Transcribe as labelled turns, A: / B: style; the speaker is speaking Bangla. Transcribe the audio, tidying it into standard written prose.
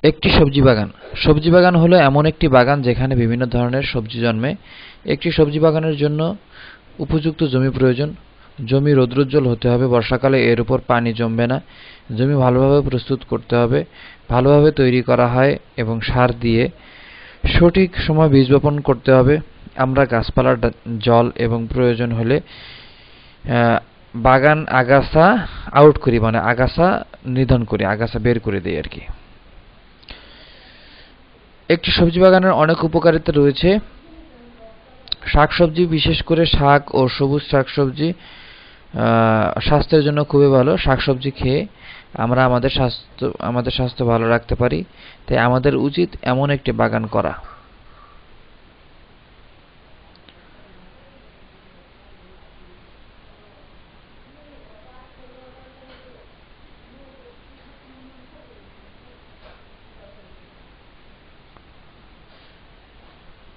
A: একটি সবজি বাগান। সবজি বাগান হলো এমন একটি বাগান যেখানে বিভিন্ন ধরনের সবজি জন্মে। একটি সবজি বাগানের জন্য উপযুক্ত জমি প্রয়োজন। জমি রৌদ্রোজ্জ্বল হতে হবে, বর্ষাকালে এর উপর পানি জমবে না। জমি ভালোভাবে প্রস্তুত করতে হবে, ভালোভাবে তৈরি করা হয় এবং সার দিয়ে সঠিক সময় বীজ বপন করতে হবে। আমরা গাছপালার জল এবং প্রয়োজন হলে বাগান আগাছা আউট করি, মানে আগাছা নিধন করি, আগাছা বের করে দেই আর কি। একটি সবজি বাগানের অনেক উপকারিতা রয়েছে। শাকসবজি, বিশেষ করে শাক ও সবুজ শাকসবজি স্বাস্থ্যের জন্য খুবই ভালো। শাকসবজি খেয়ে আমরা আমাদের স্বাস্থ্য ভালো রাখতে পারি। তাই আমাদের উচিত এমন একটি বাগান করা।